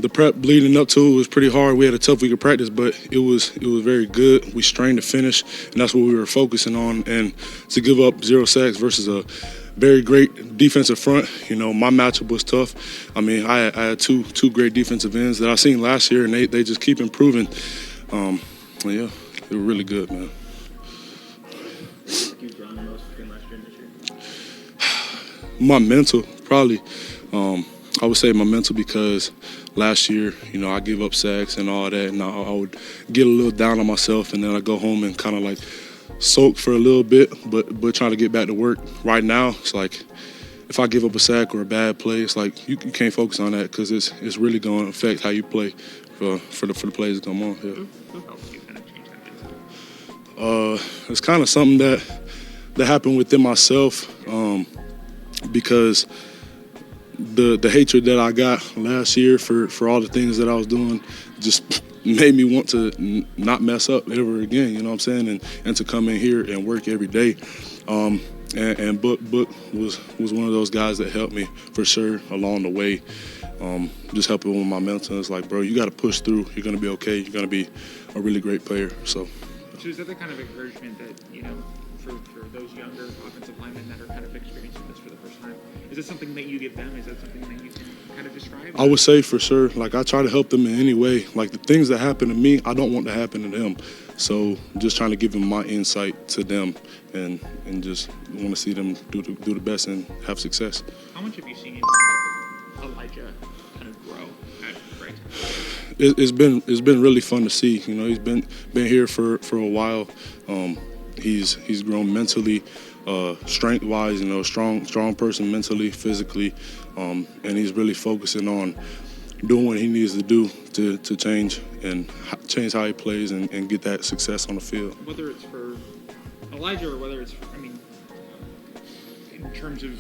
The prep leading up to it was pretty hard. We had a tough week of practice, but it was very good. We strained to finish, and that's what we were focusing on. And to give up 0 sacks versus a very great defensive front, my matchup was tough. I mean, I had two great defensive ends that I seen last year, and they just keep improving. Yeah, they were really good, man. My mental, probably. I would say my mental, because last year, I give up sacks and all that, and I would get a little down on myself, and then I go home and kind of like soak for a little bit, but trying to get back to work. Right now, it's like if I give up a sack or a bad play, it's like you can't focus on that, because it's really going to affect how you play for the plays that come on. Yeah. It's kind of something that happened within myself, because the hatred that I got last year for all the things that I was doing just made me want to not mess up ever again, you know what I'm saying, and to come in here and work every day. And Book was one of those guys that helped me for sure along the way, just helping with my mental. It's like, bro, you got to push through. You're going to be okay. You're going to be a really great player. So is that the kind of encouragement that, for those younger offensive linemen that are kind of experiencing this for the first time, is it something that you give them? Is that something that you can kind of describe? I would say for sure. Like, I try to help them in any way. Like, the things that happen to me, I don't want to happen to them. So just trying to give them my insight to them, and just want to see them do the best and have success. How much have you seen Elijah kind of grow at right? It's been really fun to see. He's been here for a while. He's grown mentally, strength-wise. Strong person mentally, physically, and he's really focusing on doing what he needs to do to change how he plays and get that success on the field. Whether it's for Elijah or whether it's for, in terms of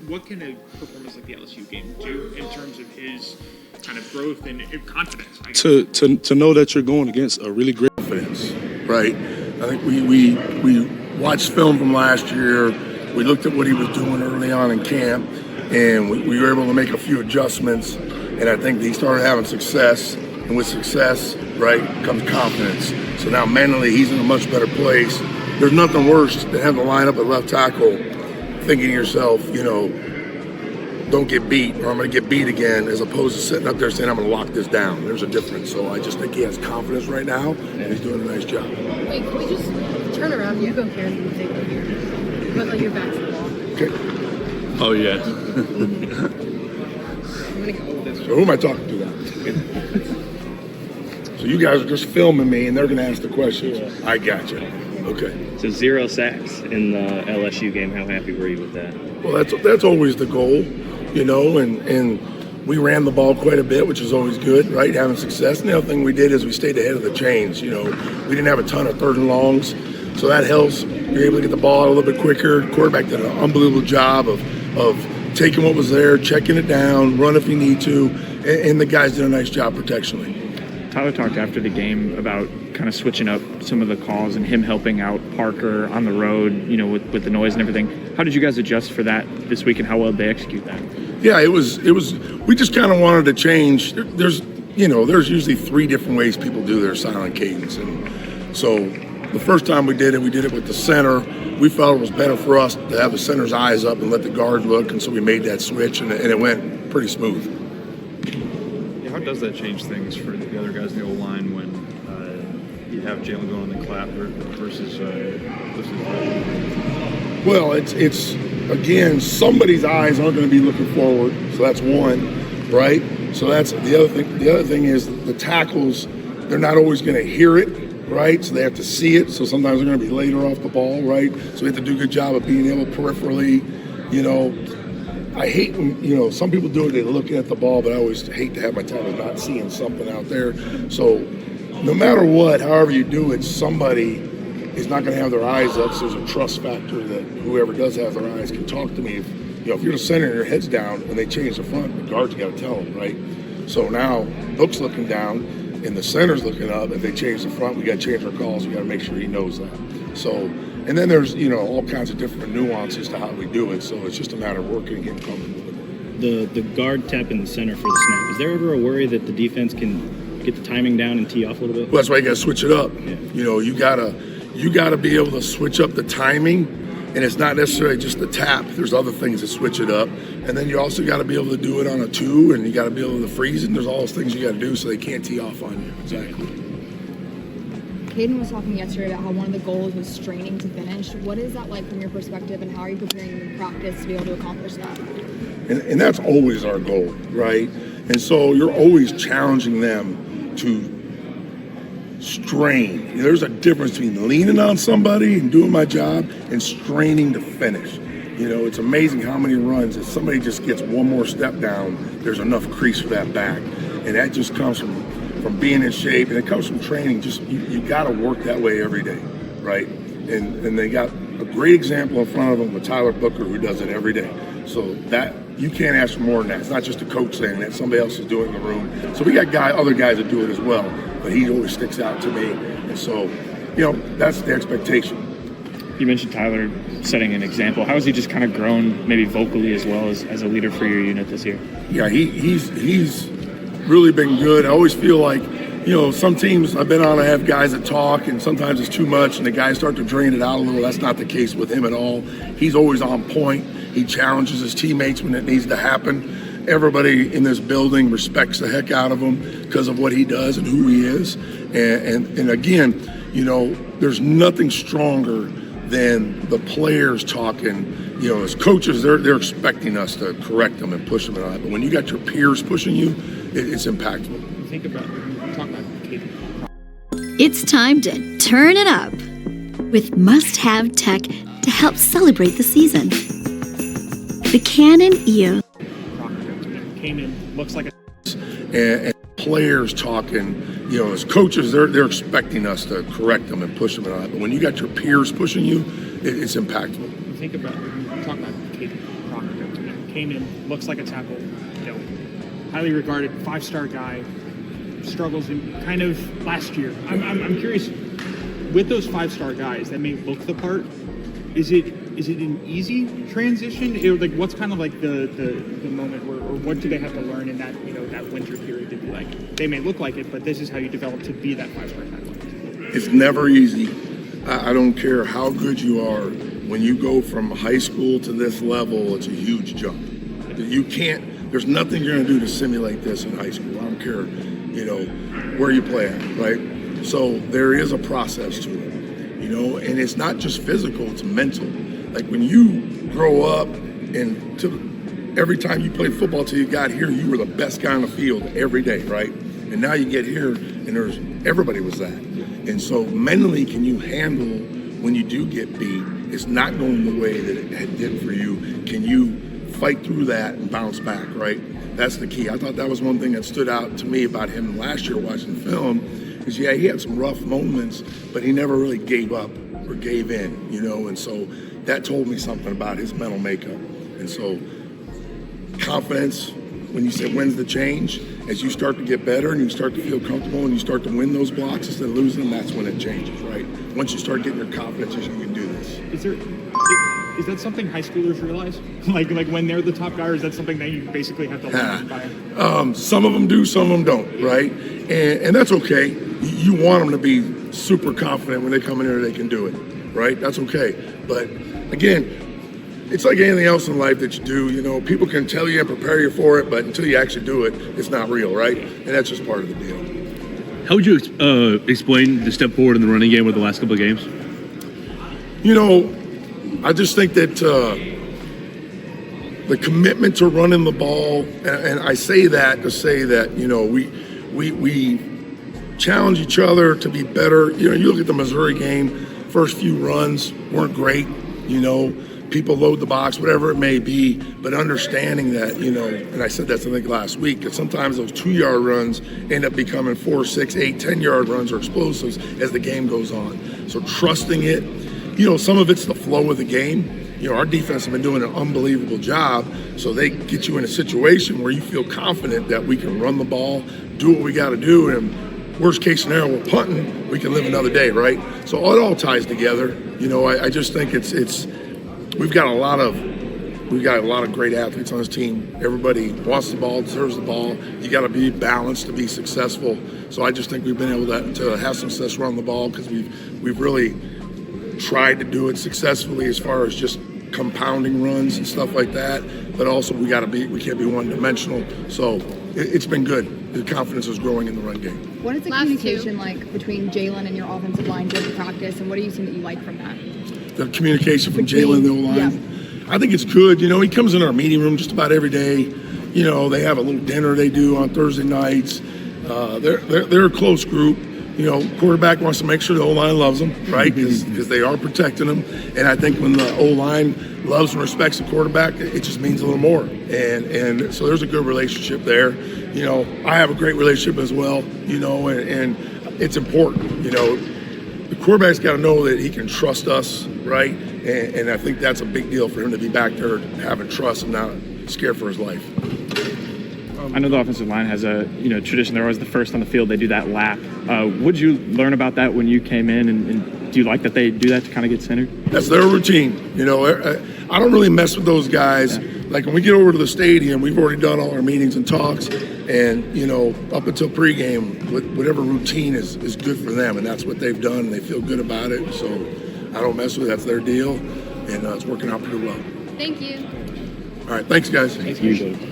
what can a performance like the LSU game do in terms of his kind of growth and confidence? To know that you're going against a really great confidence, right? I think we watched film from last year. We looked at what he was doing early on in camp, and we were able to make a few adjustments. And I think he started having success, and with success, right, comes confidence. So now mentally, he's in a much better place. There's nothing worse than having to line up at left tackle, thinking to yourself, don't get beat, or I'm going to get beat again, as opposed to sitting up there saying, I'm going to lock this down. There's a difference. So I just think he has confidence right now, and he's doing a nice job. Wait, can we just turn around? You go here and you take it here. But like your back to the wall. Okay. Oh, yeah. So who am I talking to now? So you guys are just filming me, and they're going to ask the questions. Yeah. I got you. Okay. So 0 sacks in the LSU game. How happy were you with that? Well, that's always the goal, and we ran the ball quite a bit, which is always good, right? Having success. And the other thing we did is we stayed ahead of the chains. We didn't have a ton of 3rd and longs, so that helps. You're able to get the ball out a little bit quicker. The quarterback did an unbelievable job of taking what was there, checking it down, run if you need to, and the guys did a nice job protectionally. Tyler talked after the game about kind of switching up some of the calls and him helping out Parker on the road, with the noise and everything. How did you guys adjust for that this week, and how well did they execute that? Yeah, it was. We just kind of wanted to change. There's usually 3 different ways people do their silent cadence, and so the first time we did it with the center. We felt it was better for us to have the center's eyes up and let the guard look, and so we made that switch, and it went pretty smooth. Yeah, how does that change things for the other guys in the O-line when you have Jalen going on the clap versus Well, it's again, somebody's eyes aren't going to be looking forward, so that's one, right? So that's the other thing. The other thing is the tackles, they're not always going to hear it, right? So they have to see it. So sometimes they're going to be later off the ball, right? So we have to do a good job of being able peripherally, I hate when, some people do it, they're looking at the ball, but I always hate to have my tackle not seeing something out there. So no matter what, however you do it, somebody is not going to have their eyes up. So there's a trust factor that whoever does have their eyes can talk to me. If you're the center and your head's down and they change the front, the guard's got to tell them, right? So now Hook's looking down and the center's looking up. If they change the front, we got to change our calls. We got to make sure he knows that. So, and then there's, all kinds of different nuances to how we do it. So it's just a matter of working and getting comfortable with it. the guard tap in the center for the snap. Is there ever a worry that the defense can get the timing down and tee off a little bit? Well, that's why you got to switch it up. Yeah. You know, you gotta be able to switch up the timing, and it's not necessarily just the tap. There's other things that switch it up, and then you also got to be able to do it on a 2, and you got to be able to freeze, and there's all those things you got to do so they can't tee off on you. Exactly. Kadyn was talking yesterday about how one of the goals was straining to finish. What is that like from your perspective, and how are you preparing in practice to be able to accomplish that? And that's always our goal, right? And so you're always challenging them to strain. There's a difference between leaning on somebody and doing my job and straining to finish. You know, it's amazing how many runs, if somebody just gets one more step down, there's enough crease for that back. And that just comes from being in shape, and it comes from training. Just you got to work that way every day, right? And they got a great example in front of them with Tyler Booker, who does it every day. So that you can't ask for more than that. It's not just a coach saying that; somebody else is doing it in the room. So we got other guys that do it as well, but he always sticks out to me. And so, you know, that's the expectation. You mentioned Tyler setting an example. How has he just kind of grown, maybe vocally as well as a leader for your unit this year? Yeah, he's really been good. I always feel like, you know, some teams I've been on, I have guys that talk, and sometimes it's too much, and the guys start to drain it out a little. That's not the case with him at all. He's always on point. He challenges his teammates when it needs to happen. Everybody in this building respects the heck out of him because of what he does and who he is. And again, you know, there's nothing stronger than the players talking. You know, as coaches, they're expecting us to correct them and push them and all that. But when you got your peers pushing you, it's impactful. Talk about Kadyn. It's time to turn it up with must-have tech to help celebrate the season. The Canon EOS. Proctor came in, looks like a... And players talking, you know, as coaches, they're expecting us to correct them and push them and all that. But when you got your peers pushing you, it's impactful. Talk about Kadyn. Proctor came in, looks like a tackle, you know, highly regarded, 5-star guy, struggles in kind of last year. I'm curious, with those 5-star guys that may look the part, is it an easy transition? Like, what's kind of like the moment where, or what do they have to learn in that, you know, that winter period to be like, they may look like it, but this is how you develop to be that 5-star tackle? It's never easy. I don't care how good you are. When you go from high school to this level, it's a huge jump. You can't, there's nothing you're going to do to simulate this in high school. I don't care, you know, where you play at, right? So there is a process to it, you know, and it's not just physical, it's mental. Like when you grow up and every time you played football till you got here, you were the best guy on the field every day, right? And now you get here and everybody was that. And so mentally, can you handle when you do get beat, it's not going the way that it did for you. Can you fight through that and bounce back, right? That's the key. I thought that was one thing that stood out to me about him last year watching the film is, yeah, he had some rough moments, but he never really gave up or gave in, you know? And so that told me something about his mental makeup. And so confidence, when you say when's the change, as you start to get better and you start to feel comfortable and you start to win those blocks instead of losing them, that's when it changes, right? Once you start getting your confidence, you can do this. Is that something high schoolers realize? like when they're the top guy, or is that something that you basically have to learn by? Some of them do, some of them don't, right? And that's okay. You want them to be super confident when they come in here they can do it, right? That's okay. But again, it's like anything else in life that you do, you know, people can tell you and prepare you for it, but until you actually do it, it's not real, right? And that's just part of the deal. How would you explain the step forward in the running game over the last couple of games? You know, I just think that the commitment to running the ball, and I say that to say that, you know, we challenge each other to be better. You know, you look at the Missouri game, first few runs weren't great, you know, people load the box, whatever it may be, but understanding that, you know, and I said that I think last week, that sometimes those 2-yard runs end up becoming 4, 6, 8, 10-yard runs or explosives as the game goes on. So trusting it, you know, some of it's the flow of the game. You know, our defense has been doing an unbelievable job, so they get you in a situation where you feel confident that we can run the ball, do what we got to do, and worst case scenario, we're punting, we can live another day, right? So it all ties together. You know, I just think it's we've got a lot of we've got a lot of great athletes on this team. Everybody wants the ball, deserves the ball. You got to be balanced to be successful. So I just think we've been able to have success around the ball because we've really tried to do it successfully as far as just compounding runs and stuff like that. But also we can't be one-dimensional. So it's been good. The confidence is growing in the run game. What is the communication like between Jalen and your offensive line during practice, and what are you seeing that you like from that? The communication from Jalen and the O-line. Yeah. I think it's good. He comes in our meeting room just about every day. They have a little dinner they do on Thursday nights. They're a close group. Quarterback wants to make sure the O-line loves them, right? Because they are protecting them. And I think when the O-line loves and respects the quarterback, it just means a little more. And so there's a good relationship there. I have a great relationship as well, and it's important. The quarterback's got to know that he can trust us, right? And I think that's a big deal for him to be back there having trust and not scared for his life. I know the offensive line has a tradition. They're always the first on the field. They do that lap. Would you learn about that when you came in, and do you like that they do that to kind of get centered? That's their routine. I don't really mess with those guys. Yeah. Like when we get over to the stadium, we've already done all our meetings and talks, and up until pregame, whatever routine is good for them, and that's what they've done. And they feel good about it. So I don't mess with it. That's their deal, and it's working out pretty well. Thank you. All right, thanks guys. Thank you.